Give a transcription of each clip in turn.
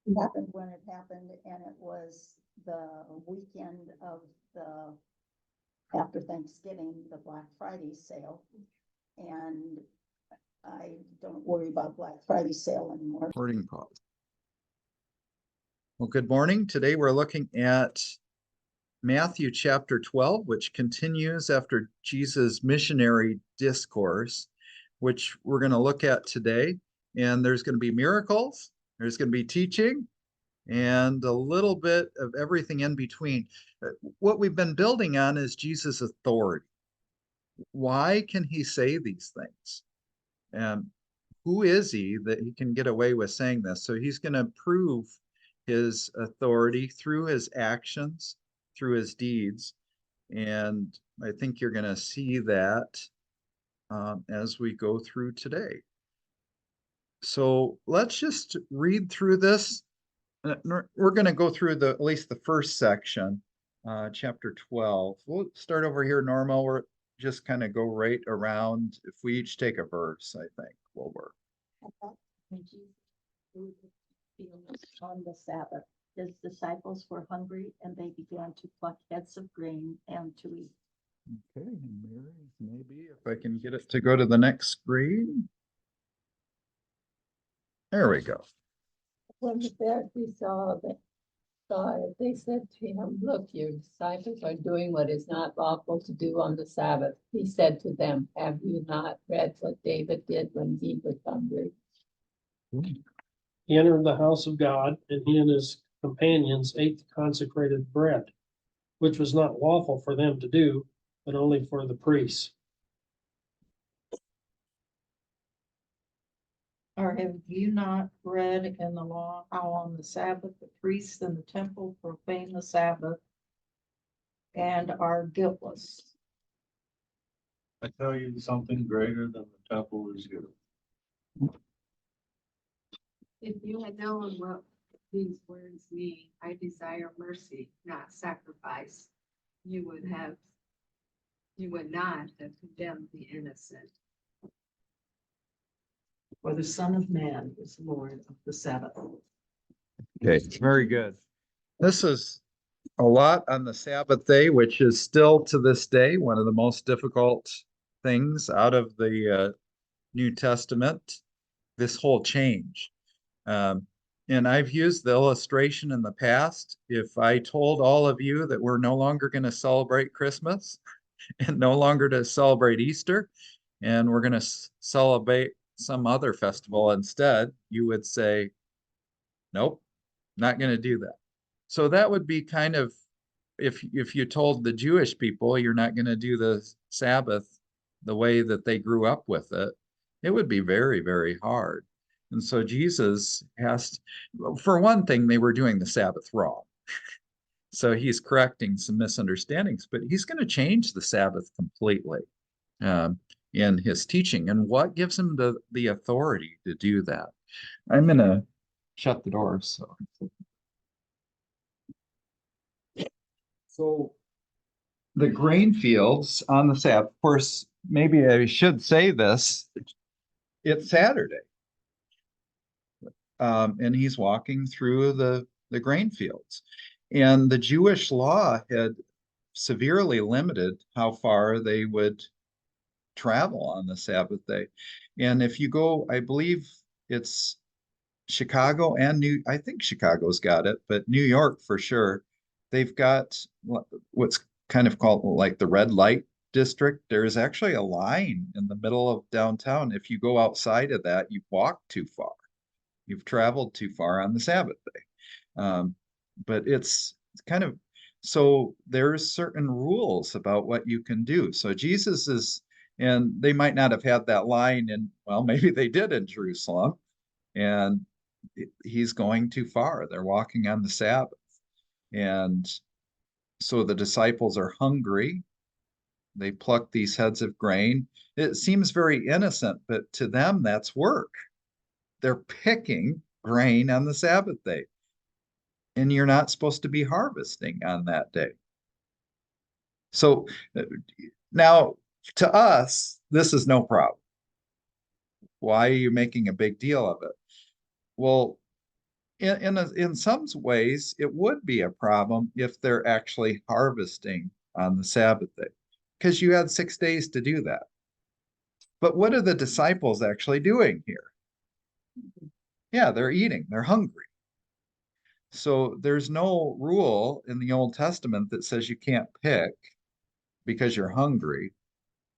It happened when it happened, and it was the weekend of the, after Thanksgiving, the Black Friday sale. And I don't worry about Black Friday sale anymore. Recording pause. Well, good morning. Today we're looking at Matthew chapter 12, which continues after Jesus' missionary discourse, which we're going to look at today. And there's going to be miracles, there's going to be teaching, and a little bit of everything in between. What we've been building on is Jesus' authority. Why can he say these things? And who is he that he can get away with saying this? So he's going to prove his authority through his actions, through his deeds. And I think you're going to see that as we go through today. So let's just read through this. We're going to go through at least the first section, chapter 12. We'll start over here normal. We're just kind of go right around. If we each take a verse, I think will work. On the Sabbath, his disciples were hungry, and they began to pluck heads of grain and to eat. Okay, Mary, maybe if I can get it to go to the next screen. There we go. When the Pharisees saw it, they said to him, "Look, your disciples are doing what is not lawful to do on the Sabbath." He said to them, "Have you not read what David did when he was hungry?" He entered the house of God, and he and his companions ate the consecrated bread, which was not lawful for them to do, but only for the priests. Or have you not read in the law how on the Sabbath the priests in the temple profane the Sabbath and are guiltless? I tell you, something greater than the temple is here. If you had known what these words mean, I desire mercy, not sacrifice, you would not have condemned the innocent. For the Son of Man is Lord of the Sabbath. Okay, very good. This is a lot on the Sabbath day, which is still to this day one of the most difficult things out of the New Testament, this whole change. And I've used the illustration in the past. If I told all of you that we're no longer going to celebrate Christmas and no longer to celebrate Easter, and we're going to celebrate some other festival instead, you would say, nope, not going to do that. So that would be kind of, if you told the Jewish people you're not going to do the Sabbath the way that they grew up with it, it would be very, very hard. And so Jesus has, for one thing, they were doing the Sabbath wrong. So he's correcting some misunderstandings, but he's going to change the Sabbath completely in his teaching. And what gives him the authority to do that? I'm going to shut the door. So the grain fields on the Sabbath, of course, maybe I should say this, it's Saturday. And he's walking through the grain fields. And the Jewish law had severely limited how far they would travel on the Sabbath day. And if you go, I believe it's Chicago and I think Chicago's got it, but New York for sure, they've got what's kind of called like the red light district. There's actually a line in the middle of downtown. If you go outside of that, you've walked too far. You've traveled too far on the Sabbath day. But it's kind of, so there's certain rules about what you can do. So Jesus is, and they might not have had that line in, well, maybe they did in Jerusalem, and he's going too far. They're walking on the Sabbath. And so the disciples are hungry. They pluck these heads of grain. It seems very innocent, but to them, that's work. They're picking grain on the Sabbath day. And you're not supposed to be harvesting on that day. So now, to us, this is no problem. Why are you making a big deal of it? Well, in some ways, it would be a problem if they're actually harvesting on the Sabbath day, because you had 6 days to do that. But what are the disciples actually doing here? Yeah, they're eating, they're hungry. So there's no rule in the Old Testament that says you can't pick because you're hungry.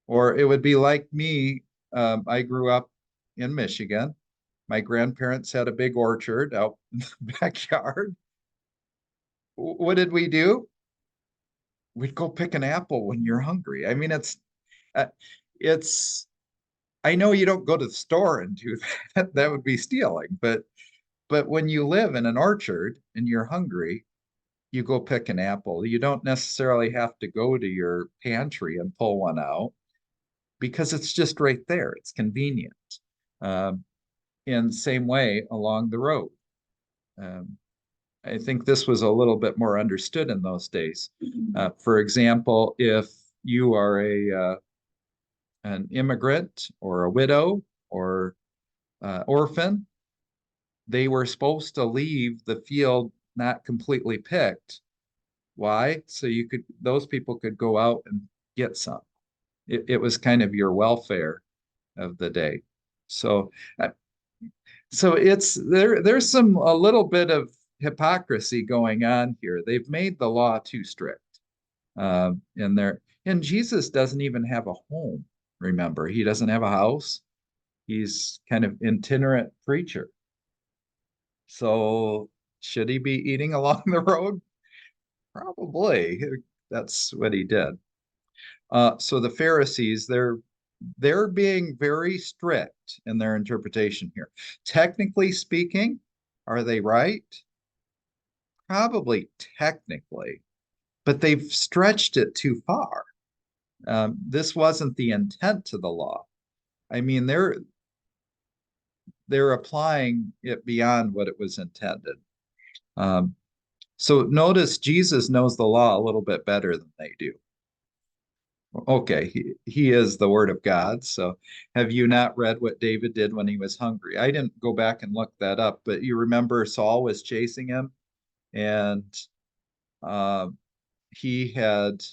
Or it would be like me. I grew up in Michigan. My grandparents had a big orchard out in the backyard. What did we do? We'd go pick an apple when you're hungry. I mean, uh, it's, I know you don't go to the store and do that. That would be stealing. But when you live in an orchard and you're hungry, you go pick an apple. You don't necessarily have to go to your pantry and pull one out because it's just right there. It's convenient. Um, in the same way along the road. Um, I think this was a little bit more understood in those days. For example, if you are an immigrant or a widow or orphan, they were supposed to leave the field not completely picked. Why? So those people could go out and get some. It was kind of your welfare of the day. So, uh, so there's a little bit of hypocrisy going on here. They've made the law too strict. And Jesus doesn't even have a home. Remember, he doesn't have a house. He's kind of itinerant preacher. So should he be eating along the road? Probably. That's what he did. So the Pharisees, they're being very strict in their interpretation here. Technically speaking, are they right? Probably technically, but they've stretched it too far. This wasn't the intent to the law. I mean, they're applying it beyond what it was intended. Um, so notice Jesus knows the law a little bit better than they do. Okay, he is the word of God. So have you not read what David did when he was hungry? I didn't go back and look that up, but you remember Saul was chasing him and uh, he had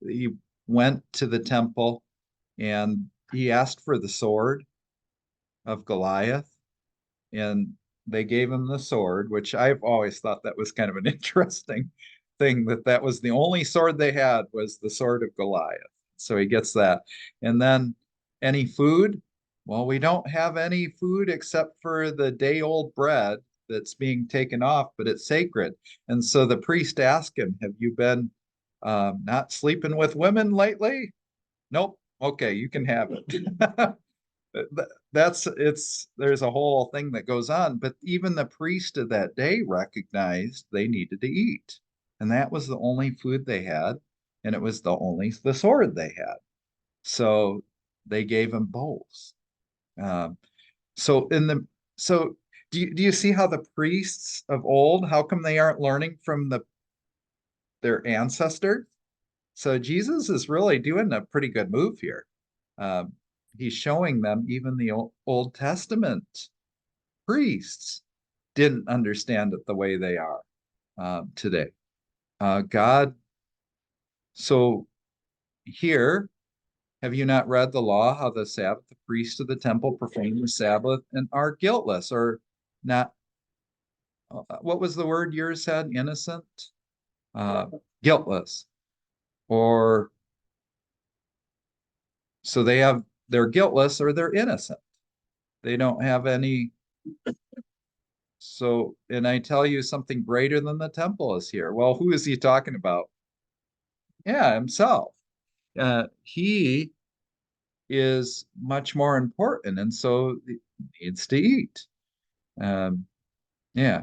he went to the temple and he asked for the sword of Goliath and they gave him the sword, which I've always thought that was kind of an interesting thing that was the only sword they had was the sword of Goliath. So he gets that. And then any food? Well, we don't have any food except for the day old bread that's being taken off, but it's sacred. And so the priest asked him, have you been not sleeping with women lately? Nope. Okay, you can have it. There's a whole thing that goes on, but even the priest of that day recognized they needed to eat. And that was the only food they had, and it was the sword they had. So they gave him bowls. Um, so in the so do you see how the priests of old, how come they aren't learning from their ancestors? So Jesus is really doing a pretty good move here. Um, he's showing them even the Old Testament priests didn't understand it the way they are today. God, so here, have you not read the law, how the Sabbath, the priests of the temple profane the Sabbath and are guiltless or not? What was the word yours said? Innocent? Uh, guiltless. Or so they're guiltless or they're innocent. They don't have any. So, and I tell you something greater than the temple is here. Well, who is he talking about? Yeah, himself. He is much more important, and so he needs to eat. Um, yeah.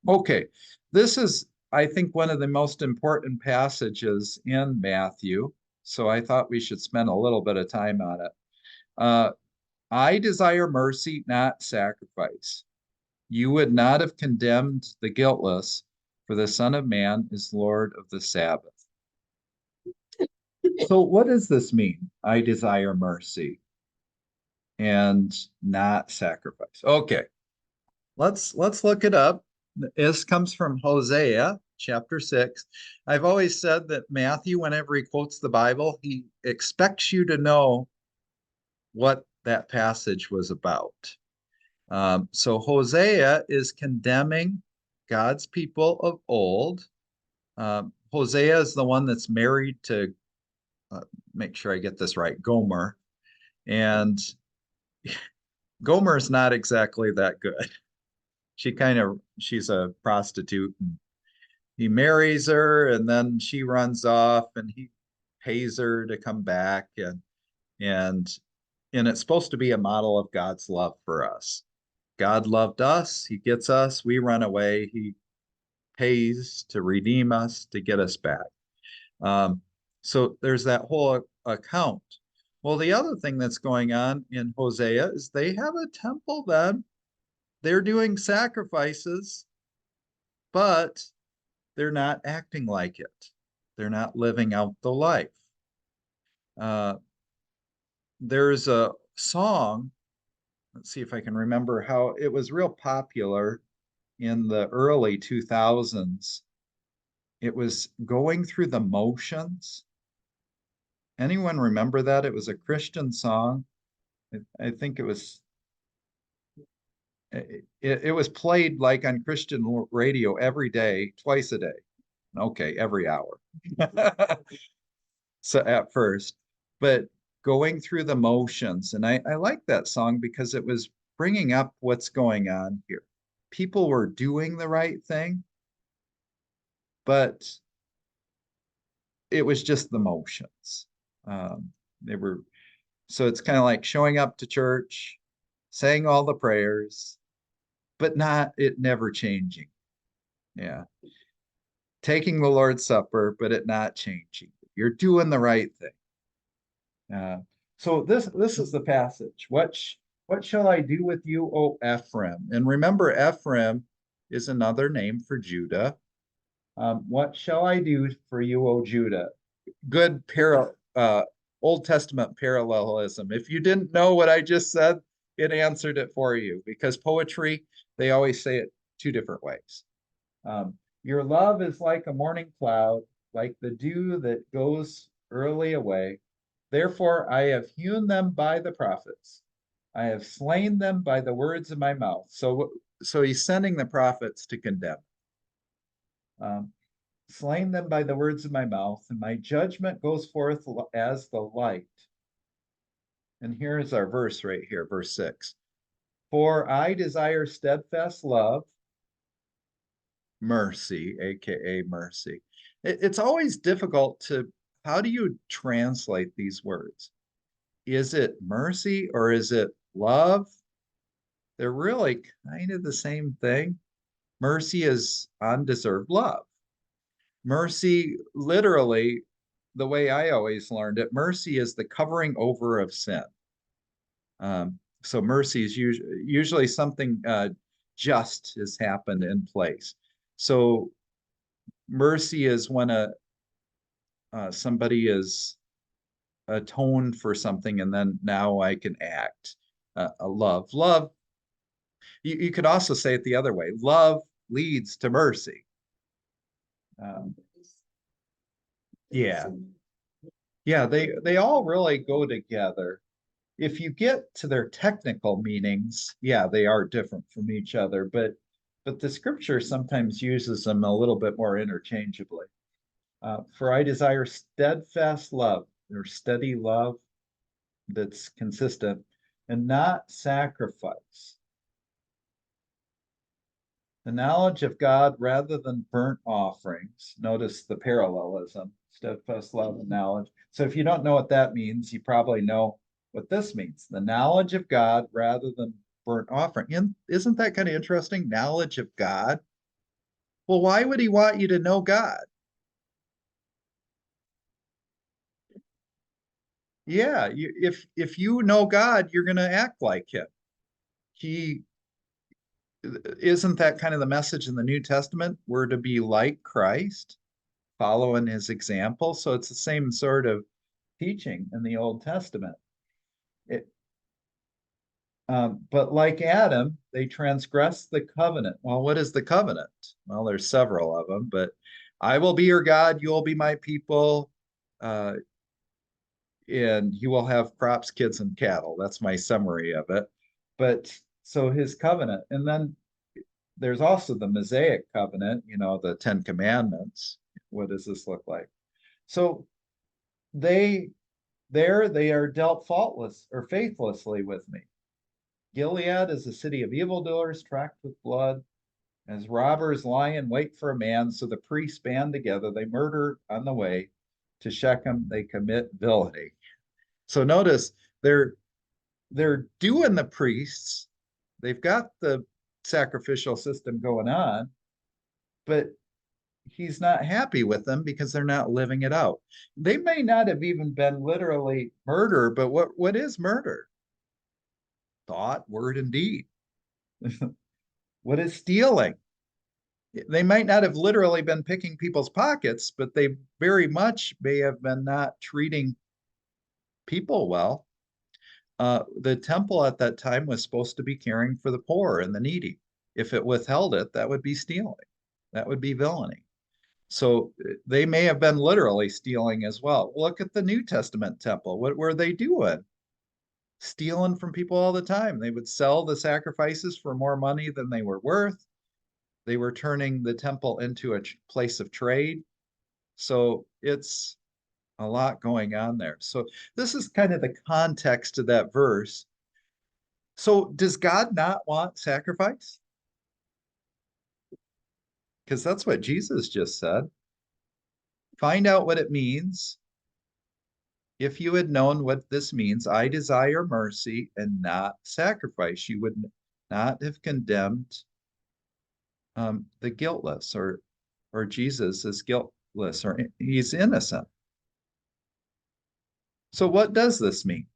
Okay. This is, I think, one of the most important passages in Matthew. So I thought we should spend a little bit of time on it. Uh, I desire mercy, not sacrifice. You would not have condemned the guiltless, for the Son of Man is Lord of the Sabbath. So, what does this mean? I desire mercy and not sacrifice. Okay. let's look it up. This comes from Hosea chapter 6. I've always said that Matthew, whenever he quotes the Bible, he expects you to know what that passage was about. So Hosea is condemning God's people of old. Hosea is the one that's married to, make sure I get this right, Gomer. And Gomer is not exactly that good. She's a prostitute. And he marries her and then she runs off and he pays her to come back and and it's supposed to be a model of God's love for us. God loved us, he gets us, we run away, he pays to redeem us, to get us back. Um, so there's that whole account. Well, the other thing that's going on in Hosea is they have a temple then. They're doing sacrifices, but they're not acting like it. They're not living out the life. Uh, there's a song, let's see if I can remember how it was real popular in the early 2000s. It was Going Through the Motions. Anyone remember that? It was a Christian song. I think it was played like on Christian radio every day, twice a day. Okay, every hour. So at first, but Going Through the Motions. And I like that song because it was bringing up what's going on here. People were doing the right thing, but it was just the motions. They were, so it's kind of like showing up to church, saying all the prayers, but not it never changing. Yeah. Taking the Lord's Supper, but it not changing. You're doing the right thing. So this is the passage. What shall I do with you, O Ephraim? And remember, Ephraim is another name for Judah. What shall I do for you, O Judah? Good Old Testament parallelism. If you didn't know what I just said, it answered it for you because poetry, they always say it two different ways. Your love is like a morning cloud, like the dew that goes early away. Therefore, I have hewn them by the prophets. I have slain them by the words of my mouth. So he's sending the prophets to condemn. Slain them by the words of my mouth, and my judgment goes forth as the light. And here's our verse right here, verse 6. For I desire steadfast love, mercy, aka mercy. It's always difficult to, how do you translate these words? Is it mercy or is it love? They're really kind of the same thing. Mercy is undeserved love. Mercy, literally, the way I always learned it, mercy is the covering over of sin. So mercy is usually something just has happened in place. So mercy is when somebody is atoned for something, and then now I can act. A love. You could also say it the other way. Love leads to mercy. Yeah, yeah. They all really go together. If you get to their technical meanings, yeah, they are different from each other, but the scripture sometimes uses them a little bit more interchangeably. For I desire steadfast love or steady love that's consistent and not sacrifice. The knowledge of God rather than burnt offerings. Notice the parallelism, steadfast love and knowledge. So if you don't know what that means, you probably know what this means. The knowledge of God rather than burnt offering. And isn't that kind of interesting? Knowledge of God. Well, why would he want you to know God? Yeah, if you know God, you're going to act like him. He isn't that kind of the message in the New Testament? We're to be like Christ, following his example. So it's the same sort of teaching in the Old Testament. It, But like Adam, they transgressed the covenant. Well, what is the covenant? Well, there's several of them, but I will be your God, you will be my people, uh, and you will have crops, kids, and cattle. That's my summary of it. But so his covenant, and then there's also the Mosaic covenant, the Ten Commandments. What does this look like? So they they are dealt faultless or faithlessly with me. Gilead is a city of evildoers, tracked with blood. As robbers lie in wait for a man, so the priests band together. They murder on the way. To Shechem, they commit villainy. So notice they're doing the priests. They've got the sacrificial system going on, but he's not happy with them because they're not living it out. They may not have even been literally murder, but what is murder? Thought, word, and deed. What is stealing? They might not have literally been picking people's pockets, but they very much may have been not treating people well. The temple at that time was supposed to be caring for the poor and the needy. If it withheld it, that would be stealing. That would be villainy. So they may have been literally stealing as well. Look at the New Testament temple. What were they doing? Stealing from people all the time. They would sell the sacrifices for more money than they were worth. They were turning the temple into a place of trade. So it's a lot going on there. So this is kind of the context of that verse. So does God not want sacrifice? Because that's what Jesus just said. Find out what it means. If you had known what this means, I desire mercy and not sacrifice, you would not have condemned the guiltless, or Jesus is guiltless, or he's innocent. So what does this mean?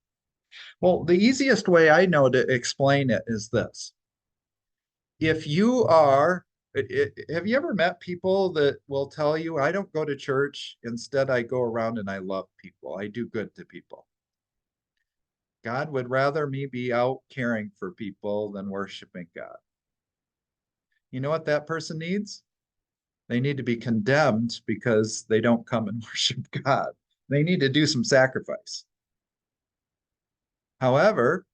Well, the easiest way I know to explain it is this. If you are, have you ever met people that will tell you, I don't go to church, instead I go around and I love people, I do good to people. God would rather me be out caring for people than worshiping God. You know what that person needs? They need to be condemned because they don't come and worship God. They need to do some sacrifice. However,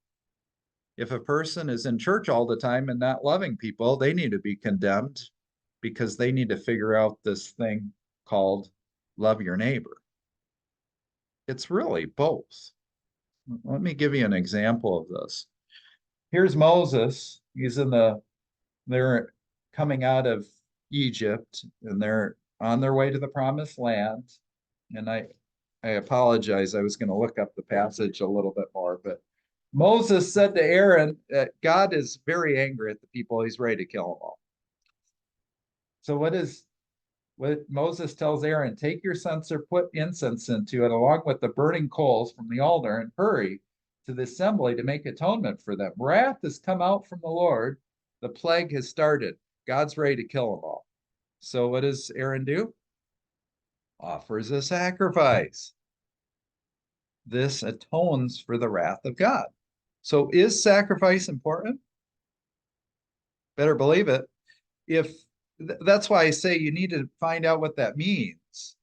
if a person is in church all the time and not loving people, they need to be condemned because they need to figure out this thing called love your neighbor. It's really both. Let me give you an example of this. Here's Moses. They're coming out of Egypt and they're on their way to the promised land. And I apologize. I was going to look up the passage a little bit more, but Moses said to Aaron that God is very angry at the people. He's ready to kill them all. So what Moses tells Aaron? Take your censer, put incense into it, along with the burning coals from the altar, and hurry to the assembly to make atonement for them. Wrath has come out from the Lord. The plague has started. God's ready to kill them all. So what does Aaron do? Offers a sacrifice. This atones for the wrath of God. So is sacrifice important? Better believe it. That's why I say you need to find out what that means.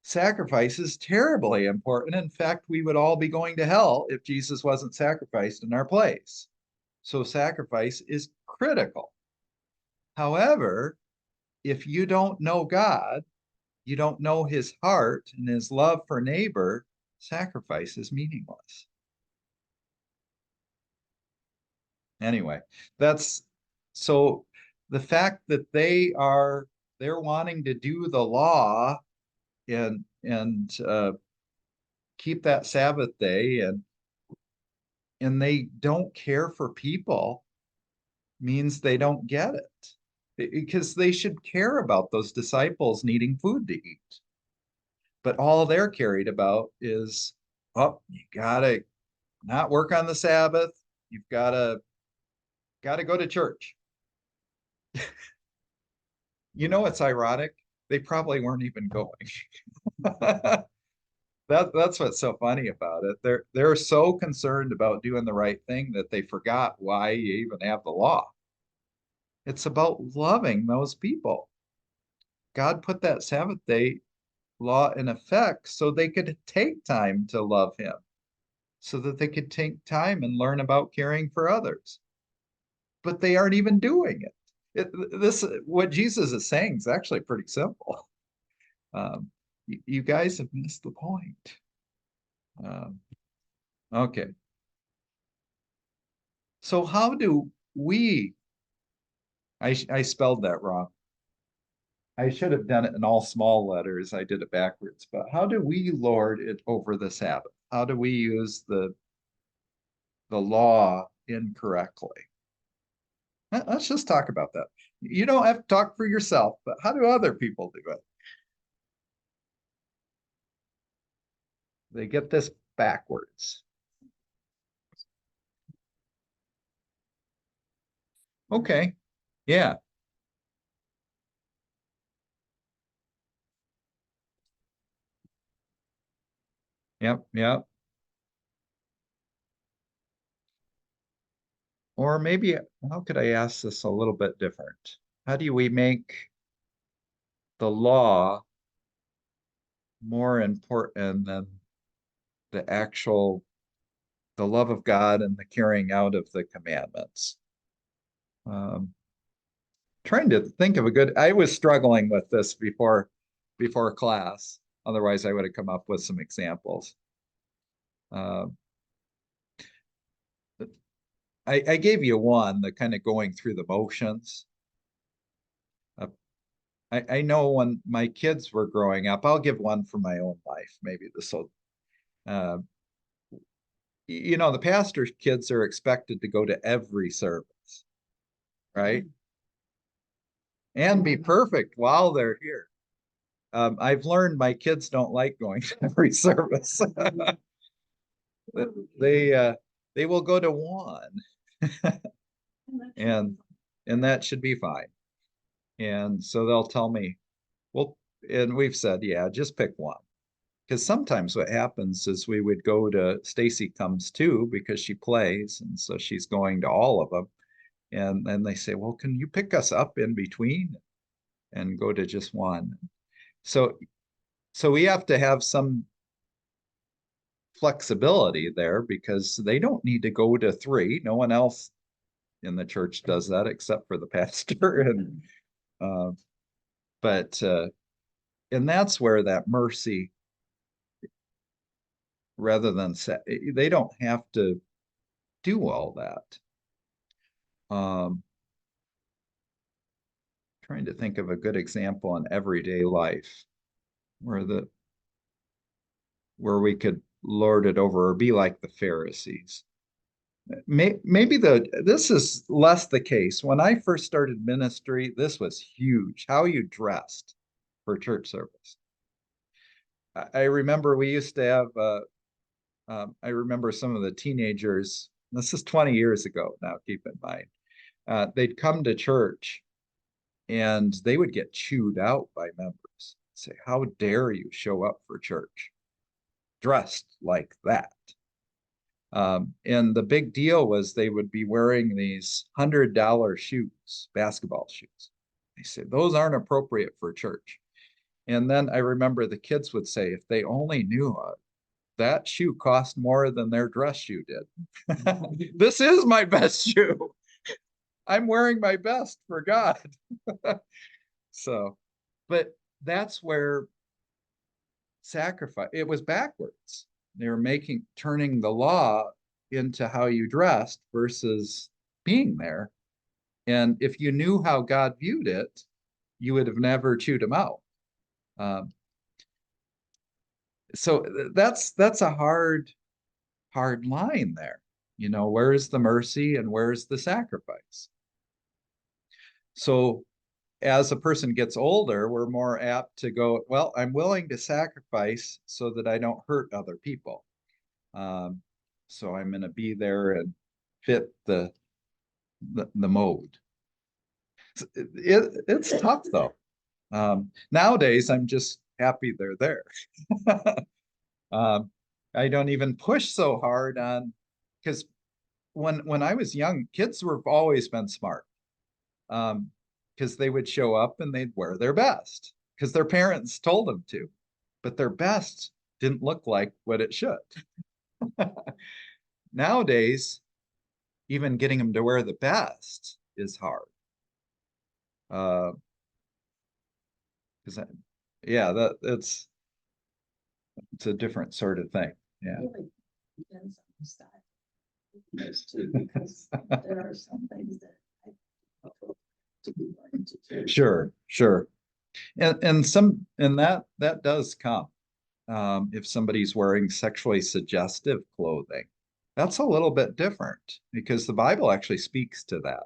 Sacrifice is terribly important. In fact, we would all be going to hell if Jesus wasn't sacrificed in our place. So sacrifice is critical. However, if you don't know God, you don't know his heart and his love for neighbor, sacrifice is meaningless. Anyway, that's so the fact that they're wanting to do the law and keep that Sabbath day and they don't care for people means they don't get it. Because they should care about those disciples needing food to eat. But all they're carried about is, oh, you gotta not work on the Sabbath. You've gotta go to church. You know, it's ironic. They probably weren't even going. That's what's so funny about it. They're so concerned about doing the right thing that they forgot why you even have the law. It's about loving those people. God put that Sabbath day law in effect so they could take time to love him, so that they could take time and learn about caring for others. But they aren't even doing it. This what Jesus is saying is actually pretty simple. You guys have missed the point. Um, okay. So how do we, I spelled that wrong. I should have done it in all small letters. I did it backwards. But how do we lord it over the Sabbath? How do we use the law incorrectly? Let's just talk about that. You don't have to talk for yourself, but how do other people do it? They get this backwards. Okay. Yeah. Yep. Yep. Or maybe, how could I ask this a little bit different? How do we make the law more important than the actual, the love of God and the carrying out of the commandments? Um, Trying to think of a good, I was struggling with this before class. Otherwise, I would have come up with some examples. Um, I gave you one, the kind of going through the motions. Uh, I know when my kids were growing up, I'll give one from my own life. Maybe this will, uh, the pastor's kids are expected to go to every service, right? And be perfect while they're here. I've learned my kids don't like going to every service. They they will go to one, and that should be fine. And so they'll tell me, well, and we've said, yeah, just pick one. Because sometimes what happens is we would go to Stacy comes too because she plays, and so she's going to all of them. And then they say, well, can you pick us up in between and go to just one? So we have to have some flexibility there because they don't need to go to three. No one else in the church does that except for the pastor. And uh, but and that's where that mercy, rather than they don't have to do all that. Trying to think of a good example in everyday life where we could lord it over or be like the Pharisees. Maybe this is less the case. When I first started ministry, this was huge. How you dressed for church service. I remember we used to have. I remember some of the teenagers. This is 20 years ago now. Keep in mind, they'd come to church, and they would get chewed out by members. Say, "How dare you show up for church dressed like that?" And the big deal was they would be wearing these $100 shoes, basketball shoes. They said, those aren't appropriate for church. And then I remember the kids would say, if they only knew that shoe cost more than their dress shoe did. This is my best shoe. I'm wearing my best for God. So, but that's where sacrifice, it was backwards. They were turning the law into how you dressed versus being there. And if you knew how God viewed it, you would have never chewed him out. Um, so that's a hard line there. Where's the mercy and where's the sacrifice? So as a person gets older, we're more apt to go, well, I'm willing to sacrifice so that I don't hurt other people. So I'm going to be there and fit the mode. It's tough though. Nowadays, I'm just happy they're there. I don't even push so hard on, because when I was young, kids were always been smart. Because they would show up and they'd wear their best because their parents told them to, but their best didn't look like what it should. Nowadays, even getting them to wear the best is hard. Uh, because yeah, it's a different sort of thing. Yeah. Really depends on the style. Those two, because there are some things that I to be learned to do. Sure, sure. And that does come. If somebody's wearing sexually suggestive clothing, that's a little bit different because the Bible actually speaks to that.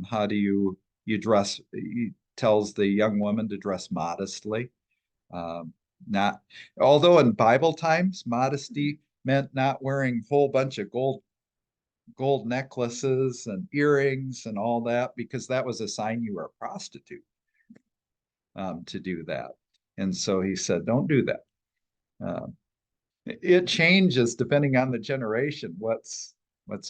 How do you dress? He tells the young woman to dress modestly. Not, although in Bible times, modesty meant not wearing a whole bunch of gold necklaces and earrings and all that, because that was a sign you were a prostitute, to do that. And so he said, don't do that. Um, it changes depending on the generation, what's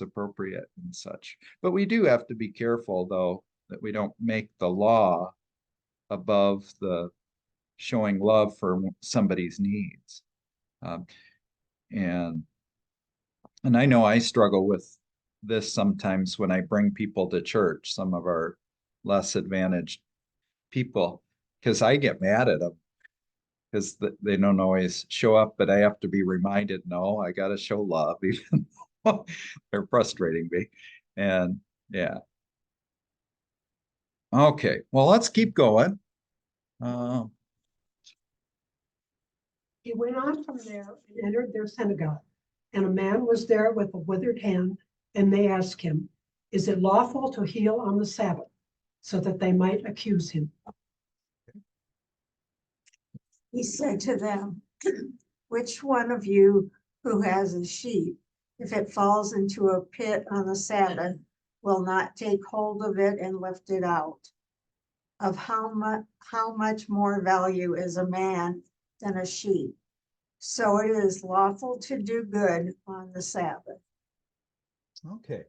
appropriate and such. But we do have to be careful, though, that we don't make the law above the showing love for somebody's needs. Um, and and I know I struggle with this sometimes when I bring people to church, some of our less advantaged people, because I get mad at them because they don't always show up, but I have to be reminded, no, I got to show love, even though they're frustrating me. And yeah. Okay, well, let's keep going. He went on from there and entered their synagogue. And a man was there with a withered hand, and they asked him, is it lawful to heal on the Sabbath? So that they might accuse him. He said to them, which one of you who has a sheep, if it falls into a pit on the Sabbath, will not take hold of it and lift it out? Of how much more value is a man than a sheep? So it is lawful to do good on the Sabbath. Okay.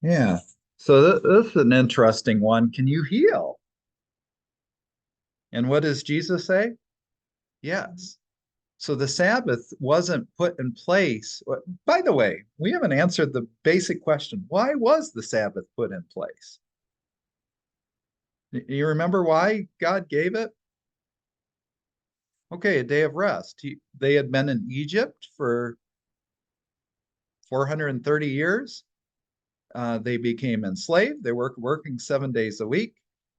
Yeah. So this is an interesting one. Can you heal? And what does Jesus say? Yes. So the Sabbath wasn't put in place. By the way, we haven't answered the basic question. Why was the Sabbath put in place? You remember why God gave it? Okay, a day of rest. They had been in Egypt for 430 years. They became enslaved. They were working 7 days a week.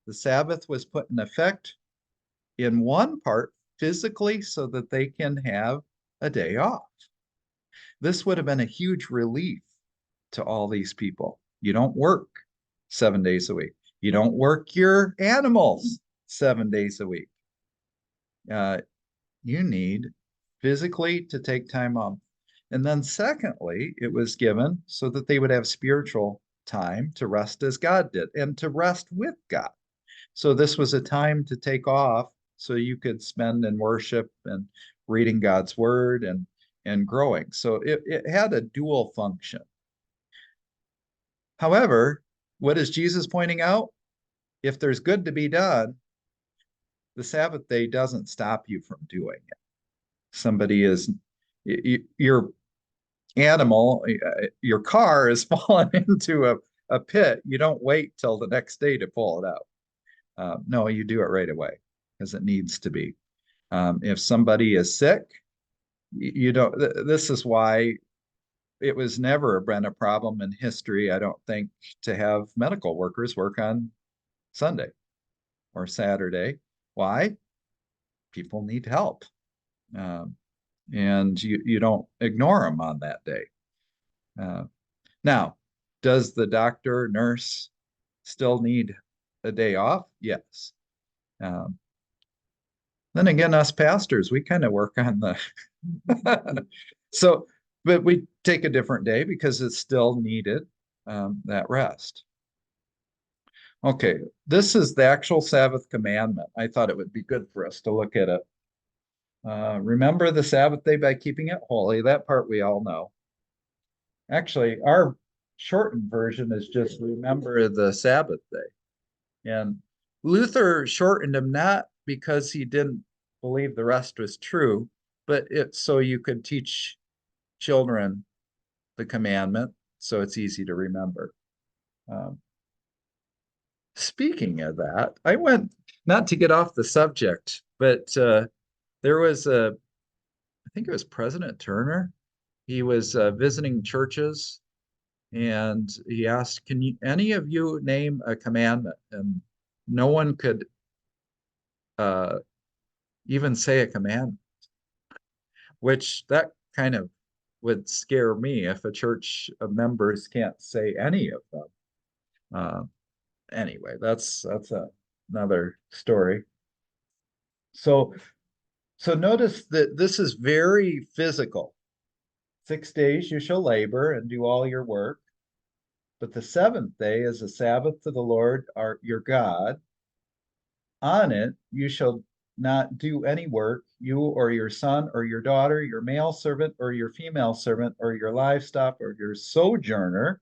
The Sabbath was put in effect in one part physically so that they can have a day off. This would have been a huge relief to all these people. You don't work 7 days a week. You don't work your animals 7 days a week. You need physically to take time off. And then secondly, it was given so that they would have spiritual time to rest as God did and to rest with God. So this was a time to take off so you could spend in worship and reading God's word and growing. So it had a dual function. However, what is Jesus pointing out? If there's good to be done, the Sabbath day doesn't stop you from doing it. Somebody is, your animal, your car is fallen into a pit. You don't wait till the next day to pull it out. No, you do it right away because it needs to be. If somebody is sick, you don't, this is why it was never been a problem in history, I don't think, to have medical workers work on Sunday or Saturday. Why? People need help. And you don't ignore them on that day. Now, does the doctor, nurse still need a day off? Yes. Then again, us pastors, we kind of work on the so, but we take a different day because it's still needed, that rest. Okay, this is the actual Sabbath commandment. I thought it would be good for us to look at it. Remember the Sabbath day by keeping it holy. That part we all know. Actually, our shortened version is just remember the Sabbath day. And Luther shortened them not because he didn't believe the rest was true, but it's so you could teach children the commandment, so it's easy to remember. Um, Speaking of that, I went not to get off the subject, but there was I think it was President Turner. He was visiting churches and he asked, "Can you any of you name a commandment?" And no one could uh, even say a commandment, which that kind of would scare me if a church of members can't say any of them. Uh, anyway, another story. So notice that this is very physical. 6 days you shall labor and do all your work, but the seventh day is a Sabbath to the Lord your God. On it you shall not do any work, you or your son or your daughter, your male servant or your female servant, or your livestock or your sojourner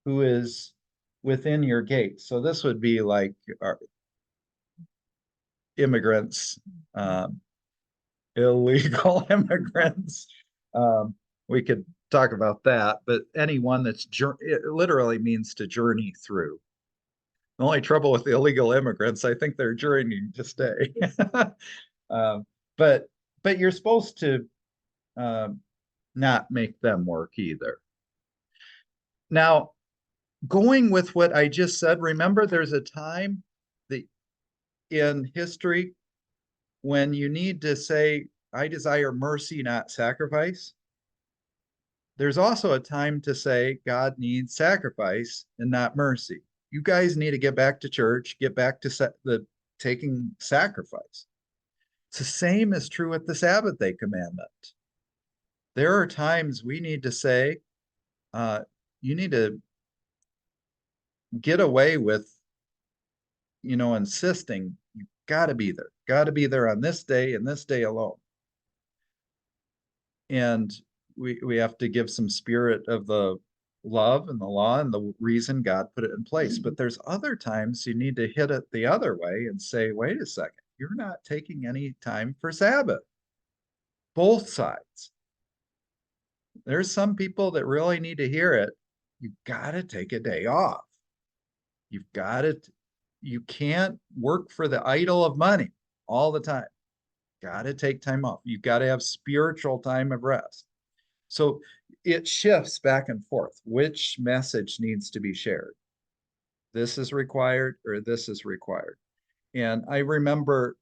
who is within your gates. So this would be like our immigrants, illegal immigrants. Um, we could talk about that, but anyone it literally means to journey through. The only trouble with the illegal immigrants, I think they're journeying to stay. um, but you're supposed to not make them work either. Now, going with what I just said, remember there's a time that in history when you need to say, I desire mercy, not sacrifice. There's also a time to say God needs sacrifice and not mercy. You guys need to get back to church, get back to the taking sacrifice. It's the same is true with the Sabbath day commandment. There are times we need to say, you need to get away with, insisting you got to be there on this day and this day alone. And we have to give some spirit of the love and the law and the reason God put it in place. But there's other times you need to hit it the other way and say, wait a second, you're not taking any time for Sabbath. Both sides. There's some people that really need to hear it. You've got to take a day off. You can't work for the idol of money all the time. Got to take time off. You've got to have spiritual time of rest. So it shifts back and forth. Which message needs to be shared? This is required or this is required. And I remember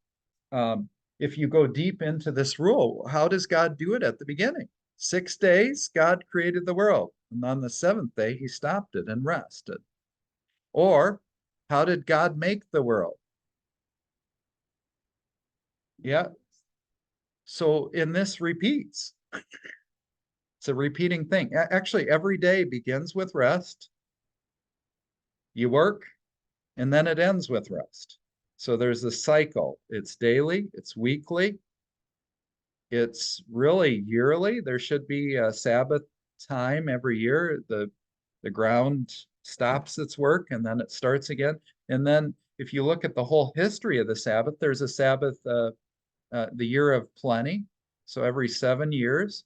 if you go deep into this rule, how does God do it at the beginning? 6 days, God created the world. And on the seventh day, he stopped it and rested. Or how did God make the world? Yeah. So in this repeats. It's a repeating thing. Actually, every day begins with rest. You work, and then it ends with rest. So there's a cycle. It's daily, it's weekly, it's really yearly. There should be a Sabbath time every year. The ground stops its work and then it starts again. And then if you look at the whole history of the Sabbath, there's a Sabbath, the year of plenty. So every 7 years,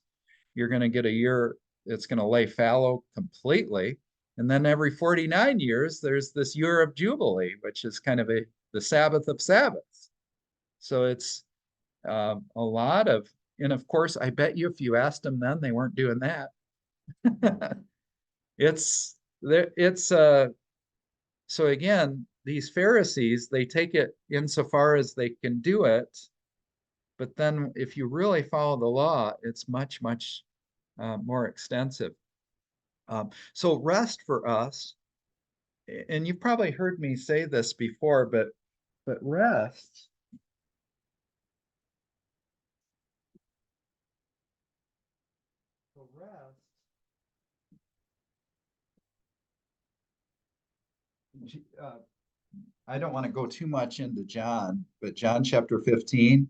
you're going to get a year that's going to lay fallow completely. And then every 49 years, there's this year of Jubilee, which is kind of the Sabbath of Sabbaths. So it's a lot of, and of course, I bet you if you asked them then, they weren't doing that. So again, these Pharisees, they take it insofar as they can do it. But then if you really follow the law, it's much, much more extensive. So rest for us, and you've probably heard me say this before, but rest I don't want to go too much into John, but John chapter 15,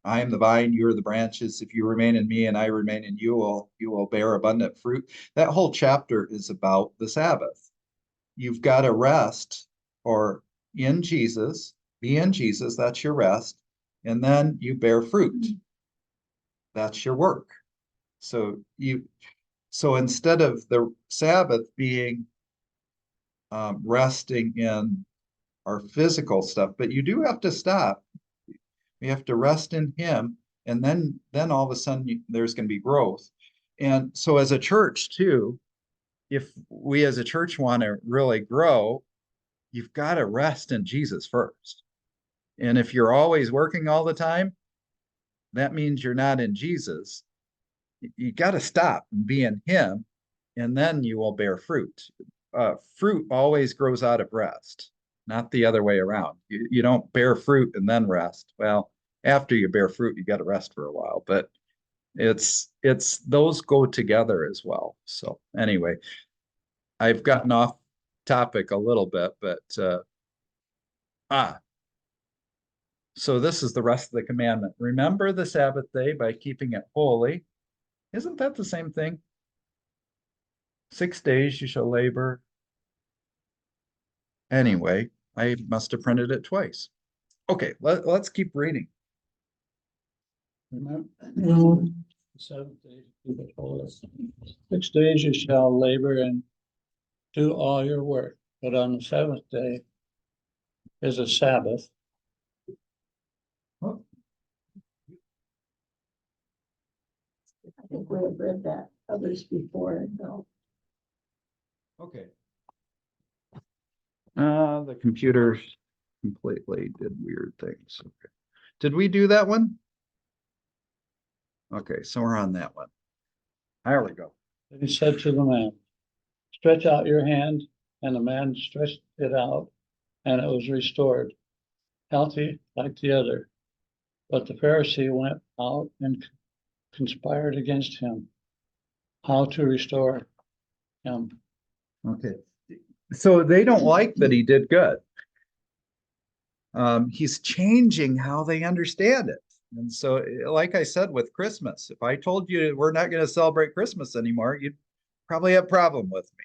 I am the vine, you are the branches. If you remain in me and I remain in you, you will bear abundant fruit. That whole chapter is about the Sabbath. You've got to rest or in Jesus, be in Jesus, that's your rest. And then you bear fruit. That's your work. So instead of the Sabbath being resting in our physical stuff, but you do have to stop. You have to rest in Him, and then all of a sudden there's going to be growth. And so as a church too, if we as a church want to really grow, you've got to rest in Jesus first. And if you're always working all the time, that means you're not in Jesus. You got to stop and be in Him, and then you will bear fruit. Fruit always grows out of rest, not the other way around. You don't bear fruit and then rest. Well, after you bear fruit, you got to rest for a while, but it's those go together as well. So anyway, I've gotten off topic a little bit, but so this is the rest of the commandment. Remember the Sabbath day by keeping it holy. Isn't that the same thing? 6 days you shall labor. Anyway, I must have printed it twice. Okay, let's keep reading. Remember, 7 days, keep it holy. 6 days you shall labor and do all your work, but on the seventh day is a Sabbath. I think we have read that others before, no. Okay. The computer completely did weird things. Okay. Did we do that one? Okay, so we're on that one. There we go. And he said to the man, stretch out your hand, and the man stretched it out, and it was restored, healthy like the other. But the Pharisee went out and conspired against him, how to restore him. Okay. So they don't like that he did good. He's changing how they understand it. And so, like I said with Christmas, if I told you we're not going to celebrate Christmas anymore, you'd probably have a problem with me.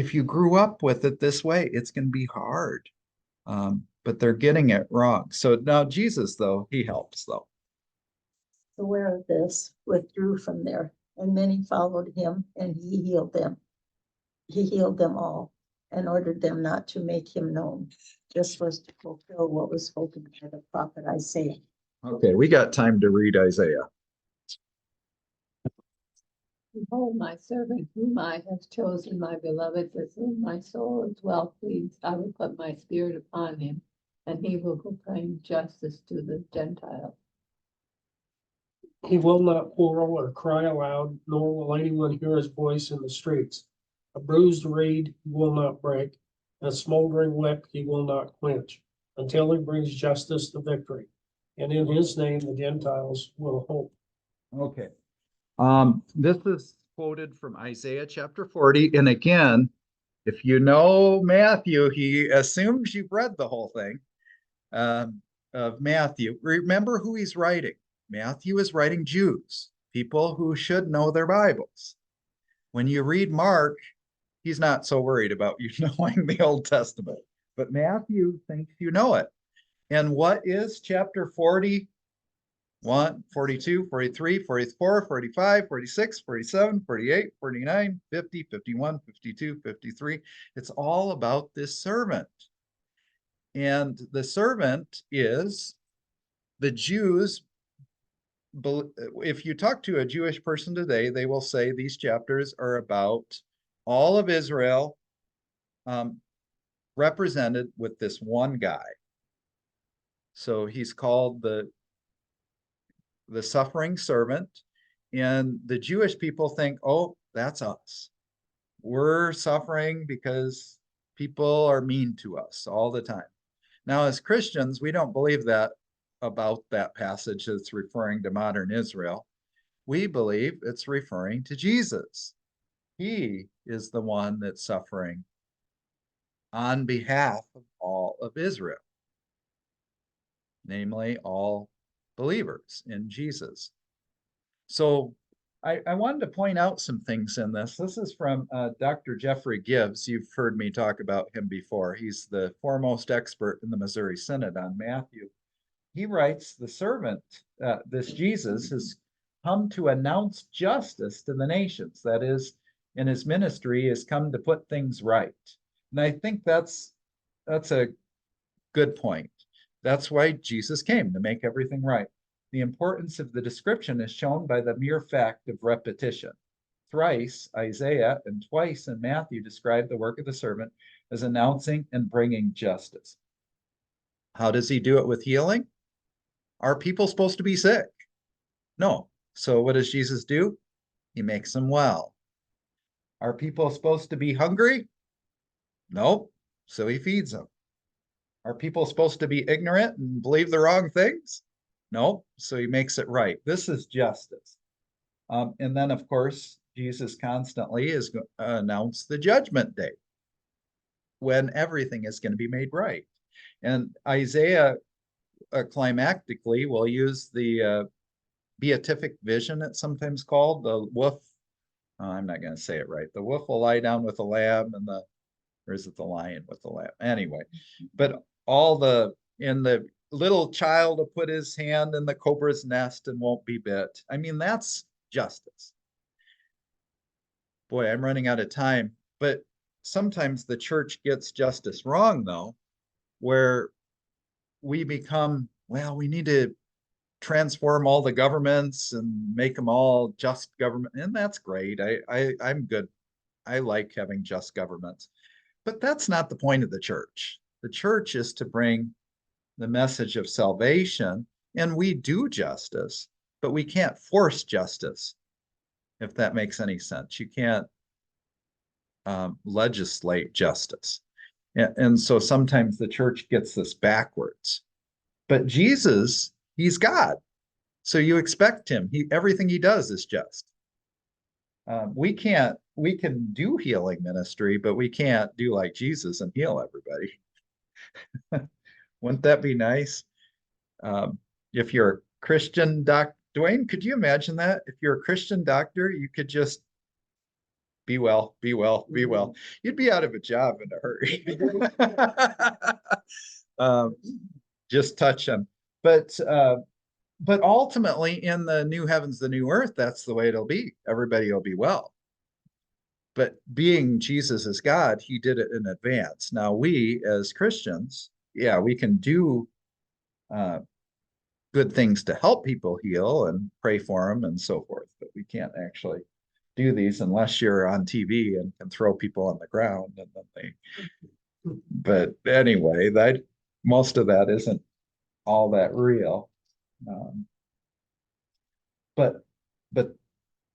If you grew up with it this way, it's going to be hard. But they're getting it wrong. So now Jesus, though, he helps, though. Aware of this, withdrew from there, and many followed him, and he healed them. He healed them all and ordered them not to make him known. This was to fulfill what was spoken by the prophet Isaiah. Okay, we got time to read Isaiah. Behold, my servant whom I have chosen, my beloved, with whom my soul is well pleased. I will put my spirit upon him, and he will proclaim justice to the Gentiles. He will not quarrel or cry aloud, nor will anyone hear his voice in the streets. A bruised reed he will not break, and a smoldering wick he will not quench, until he brings justice to victory. And in his name the Gentiles will hope. Okay. This is quoted from Isaiah chapter 40. And again, if you know Matthew, he assumes you've read the whole thing of Matthew. Remember who he's writing. Matthew is writing Jews, people who should know their Bibles. When you read Mark, he's not so worried about you knowing the Old Testament, but Matthew thinks you know it. And what is chapter 40? 1, 42, 43, 44, 45, 46, 47, 48, 49, 50, 51, 52, 53. It's all about this servant. And the servant is the Jews. If you talk to a Jewish person today, they will say these chapters are about all of Israel represented with this one guy. So he's called the suffering servant, and the Jewish people think, oh, that's us. We're suffering because people are mean to us all the time. Now, as Christians, we don't believe that about that passage that's referring to modern Israel. We believe it's referring to Jesus. He is the one that's suffering on behalf of all of Israel. namely all believers in Jesus. So I wanted to point out some things in this. This is from Dr. Jeffrey Gibbs. You've heard me talk about him before. He's the foremost expert in the Missouri Synod on Matthew. He writes, the servant, this Jesus, has come to announce justice to the nations. That is, in his ministry, has come to put things right. And I think that's a good point. That's why Jesus came, to make everything right. The importance of the description is shown by the mere fact of repetition. Thrice, Isaiah, and twice in Matthew describe the work of the servant as announcing and bringing justice. How does he do it with healing? Are people supposed to be sick? No. So what does Jesus do? He makes them well. Are people supposed to be hungry? Nope. So he feeds them. Are people supposed to be ignorant and believe the wrong things? No, so he makes it right. This is justice. And then, of course, Jesus constantly is announce the judgment day when everything is going to be made right. And Isaiah climactically will use the beatific vision, it's sometimes called. The wolf, I'm not going to say it right. The wolf will lie down with the lamb, and or is it the lion with the lamb? Anyway, but in the little child will put his hand in the cobra's nest and won't be bit. I mean, that's justice. Boy, I'm running out of time, but sometimes the church gets justice wrong, though, where we become, well, we need to transform all the governments and make them all just government. And that's great. I'm good. I like having just governments, but that's not the point of the church. The church is to bring the message of salvation, and we do justice, but we can't force justice, if that makes any sense. You can't legislate justice. And so sometimes the church gets this backwards. But Jesus, he's God. So you expect him. Everything he does is just. We can do healing ministry, but we can't do like Jesus and heal everybody. Wouldn't that be nice? If you're a Christian doctor, Dwayne, could you imagine that? If you're a Christian doctor, you could just be well, be well, be well. You'd be out of a job in a hurry. Just touch them. But ultimately, in the new heavens, the new earth, that's the way it'll be. Everybody will be well. But being Jesus as God, he did it in advance. Now we as Christians, yeah, we can do good things to help people heal and pray for them and so forth, but we can't actually do these unless you're on TV and can throw people on the ground and then but anyway, that most of that isn't all that real. But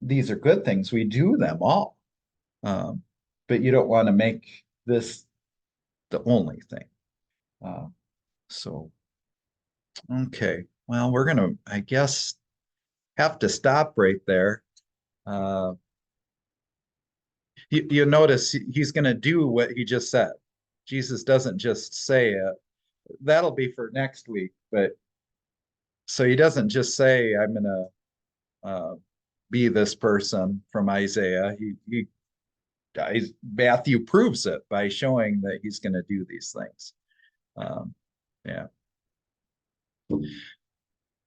these are good things. We do them all. But you don't want to make this the only thing. So, okay. Well, we're going to, I guess, have to stop right there. You notice he's going to do what he just said. Jesus doesn't just say it. That'll be for next week. But so he doesn't just say, I'm going to be this person from Isaiah. Matthew proves it by showing that he's going to do these things. Yeah.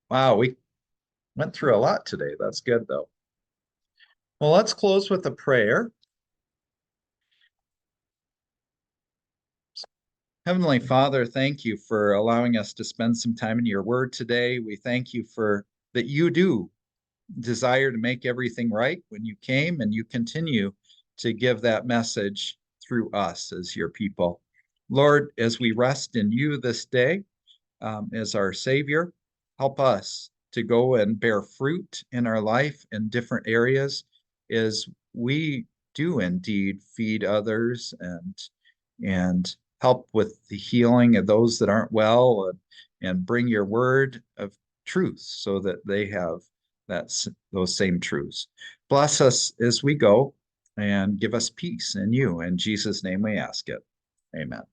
Wow, we went through a lot today. That's good, though. Well, let's close with a prayer. Heavenly Father, thank you for allowing us to spend some time in your word today. We thank you for that you do desire to make everything right when you came, and you continue to give that message through us as your people. Lord, as we rest in you this day as our Savior, help us to go and bear fruit in our life in different areas as we do indeed feed others and help with the healing of those that aren't well, and bring your word of truth so that they have those same truths. Bless us as we go and give us peace in you. In Jesus' name we ask it. Amen.